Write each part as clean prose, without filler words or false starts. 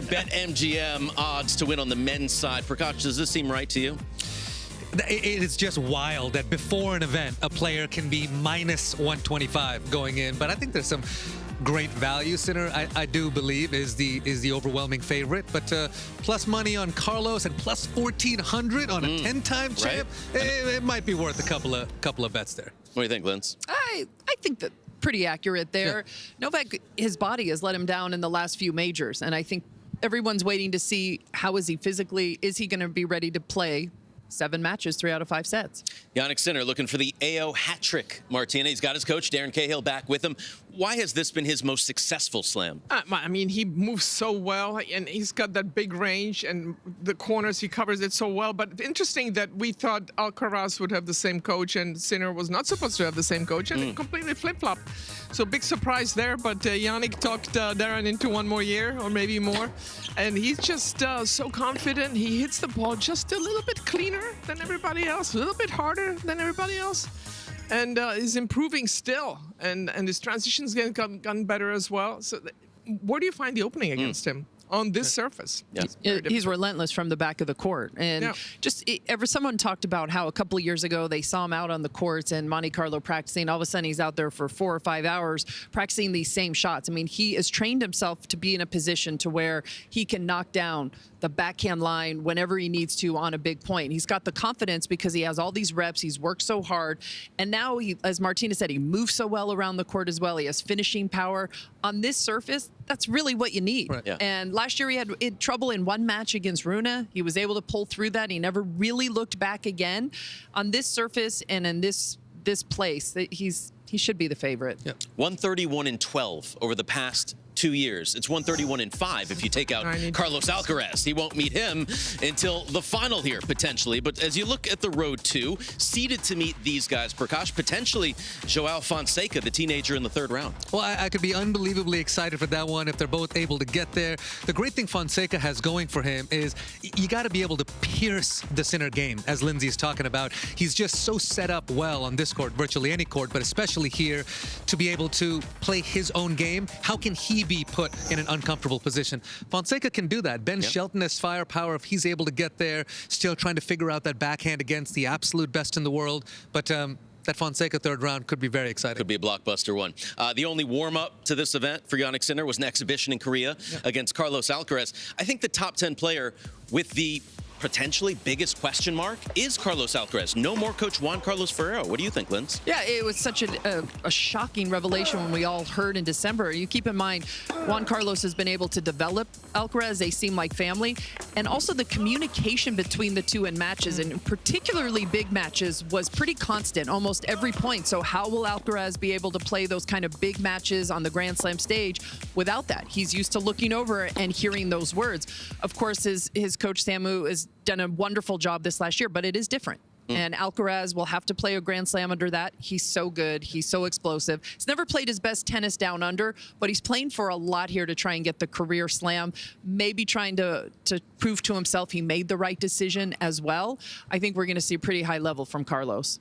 your BetMGM odds to win on the men's side. Prakash, does this seem right to you? It is just wild that before an event, a player can be minus 125 going in. But I think there's some great value. Sinner, I do believe, is the overwhelming favorite. But plus money on Carlos and plus 1,400 on a 10-time champ, right? It might be worth a couple of bets there. What do you think, Linz? I think that pretty accurate there. Yeah. Novak, his body has let him down in the last few majors, and I think everyone's waiting to see how is he physically. Is he going to be ready to play 7 matches, 3 out of 5 sets? Jannik Sinner looking for the AO hat trick. Martina, he's got his coach, Darren Cahill, back with him. Why has this been his most successful slam? I mean, he moves so well, and he's got that big range, and the corners, he covers it so well. But interesting that we thought Alcaraz would have the same coach, and Sinner was not supposed to have the same coach, and it completely flip-flopped. So big surprise there, but Jannik talked Darren into 1 more year, or maybe more. And he's just so confident. He hits the ball just a little bit cleaner than everybody else, a little bit harder than everybody else. And is improving still, and his transition's gotten better as well. So where do you find the opening against him on this surface? Yeah. He's relentless from the back of the court. And someone talked about how a couple of years ago they saw him out on the courts in Monte Carlo practicing. All of a sudden he's out there for 4 or 5 hours practicing these same shots. I mean, he has trained himself to be in a position to where he can knock down the backhand line whenever he needs to on a big point. He's got the confidence because he has all these reps. He's worked so hard. And now, as Martina said, he moves so well around the court as well. He has finishing power. On this surface, that's really what you need. Right. Yeah. And last year he had trouble in 1 match against Rune. He was able to pull through that. He never really looked back again. On this surface and in this place, he should be the favorite. Yeah. 131-12 over the past 2 years. It's 131-5 if you take out Carlos Alcaraz. He won't meet him until the final here, potentially. But as you look at the road to, seeded to meet these guys, Prakash, potentially Joao Fonseca, the teenager in the 3rd round. Well, I could be unbelievably excited for that one if they're both able to get there. The great thing Fonseca has going for him is you got to be able to pierce the Sinner game, as Lindsay's talking about. He's just so set up well on this court, virtually any court, but especially here, to be able to play his own game. How can he be put in an uncomfortable position? Fonseca can do that. Ben Shelton has firepower if he's able to get there, still trying to figure out that backhand against the absolute best in the world. But that Fonseca 3rd round could be very exciting. Could be a blockbuster one. The only warm-up to this event for Jannik Sinner was an exhibition in Korea against Carlos Alcaraz. I think the top 10 player with the potentially biggest question mark is Carlos Alcaraz. No more coach Juan Carlos Ferrero. What do you think, Linz? Yeah, it was such a shocking revelation when we all heard in December. You keep in mind, Juan Carlos has been able to develop Alcaraz. They seem like family. And also the communication between the two in matches, and particularly big matches, was pretty constant, almost every point. So how will Alcaraz be able to play those kind of big matches on the Grand Slam stage without that? He's used to looking over and hearing those words. Of course, his coach Samu has done a wonderful job this last year, but it is different. And Alcaraz will have to play a Grand Slam under that. He's so good. He's so explosive. He's never played his best tennis down under, but he's playing for a lot here to try and get the career slam, maybe trying to prove to himself he made the right decision as well. I think we're going to see a pretty high level from Carlos.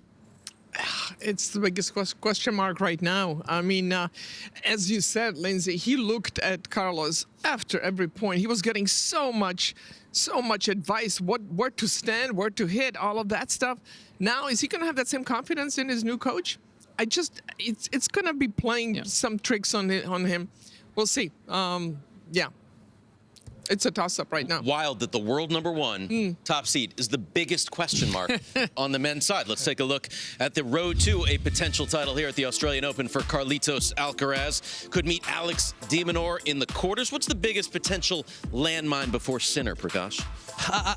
It's the biggest question mark right now. I mean, as you said, Lindsay, he looked at Carlos after every point. He was getting so much advice, where to stand, where to hit, all of that stuff. Now, is he going to have that same confidence in his new coach? It's going to be playing some tricks on him. We'll see. It's a toss-up right now. Wild that the world #1 top seed is the biggest question mark on the men's side. Let's take a look at the road to a potential title here at the Australian Open for Carlitos Alcaraz. Could meet Alex de Minaur in the quarters. What's the biggest potential landmine before Sinner, Prakash?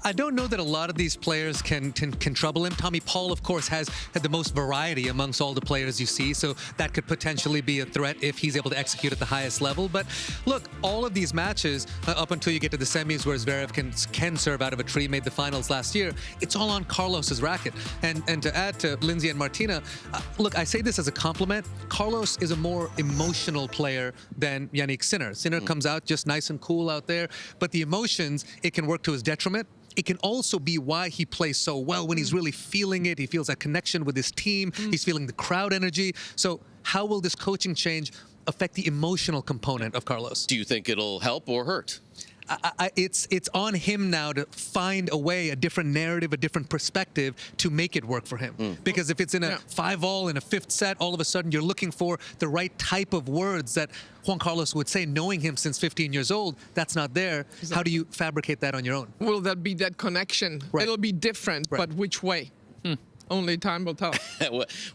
I don't know that a lot of these players can trouble him. Tommy Paul, of course, has had the most variety amongst all the players you see, so that could potentially be a threat if he's able to execute at the highest level. But look, all of these matches, up until you get to the semis where Zverev can serve out of a tree, made the finals last year, it's all on Carlos's racket. And to add to Lindsay and Martina, look, I say this as a compliment. Carlos is a more emotional player than Jannik Sinner. Sinner comes out just nice and cool out there, but the emotions, it can work to his detriment. It can also be why he plays so well when he's really feeling it. He feels that connection with his team. He's feeling the crowd energy. So how will this coaching change affect the emotional component of Carlos? Do you think it'll help or hurt? it's on him now to find a way, a different narrative, a different perspective to make it work for him. Because if it's in a 5-all in a 5th set, all of a sudden you're looking for the right type of words that Juan Carlos would say, knowing him since 15 years old. That's not there. Exactly. How do you fabricate that on your own? Will that be that connection? Right. It'll be different, but which way? Only time will tell.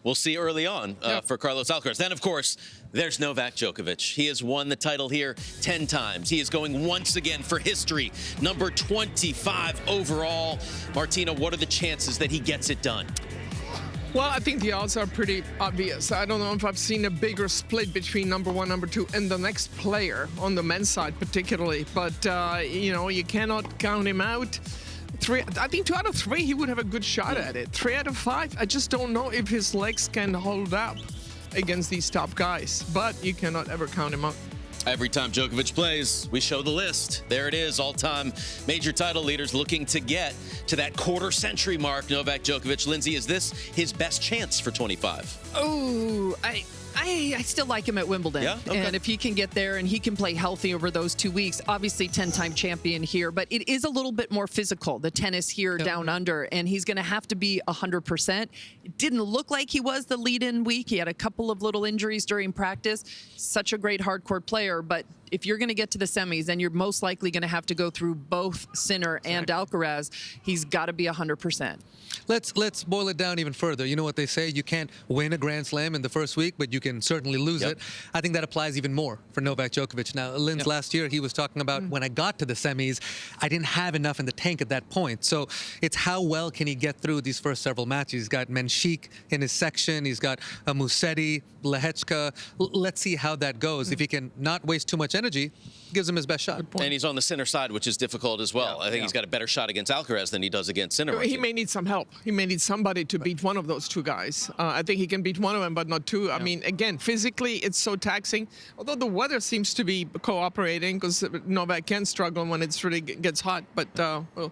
We'll see early on for Carlos Alcaraz. Then, of course, there's Novak Djokovic. He has won the title here 10 times. He is going once again for history, number 25 overall. Martina, what are the chances that he gets it done? Well, I think the odds are pretty obvious. I don't know if I've seen a bigger split between number 1, number 2, and the next player on the men's side particularly. But, you know, you cannot count him out. I think 2 out of 3, he would have a good shot at it. 3 out of 5, I just don't know if his legs can hold up against these top guys. But you cannot ever count him out. Every time Djokovic plays, we show the list. There it is, all-time major title leaders looking to get to that quarter-century mark. Novak Djokovic. Lindsay, is this his best chance for 25? Oh, I still like him at Wimbledon. Yeah? Okay. And if he can get there and he can play healthy over those 2 weeks, obviously 10-time champion here, but it is a little bit more physical, the tennis here down under, and he's going to have to be 100%. It didn't look like he was the lead-in week. He had a couple of little injuries during practice. Such a great hardcourt player, but if you're going to get to the semis, then you're most likely going to have to go through both Sinner and Alcaraz. He's got to be 100%. Let's boil it down even further. You know what they say, you can't win a Grand Slam in the first week, but you can certainly lose it. I think that applies even more for Novak Djokovic. Now, Linz, last year, he was talking about when I got to the semis, I didn't have enough in the tank at that point. So it's how well can he get through these first several matches. He's got Menchik in his section. He's got Musetti, Lehechka. Let's see how that goes. If he can not waste too much energy, gives him his best shot. And he's on the Sinner side, which is difficult as well. I think he's got a better shot against Alcaraz than he does against Sinner. He may need some help. He may need somebody to beat one of those 2 guys. I think he can beat one of them, but not 2. I mean, again, physically, it's so taxing. Although the weather seems to be cooperating, because Novak can struggle when it really gets hot. But, well,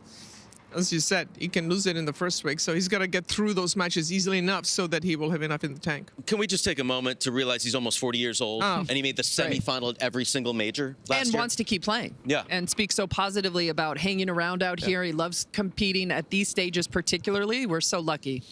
as you said, he can lose it in the first week. So he's got to get through those matches easily enough so that he will have enough in the tank. Can we just take a moment to realize he's almost 40 years old, and he made the semifinal at every single major last year? Wants to keep playing. Yeah. And speaks so positively about hanging around out here. He loves competing at these stages particularly. We're so lucky.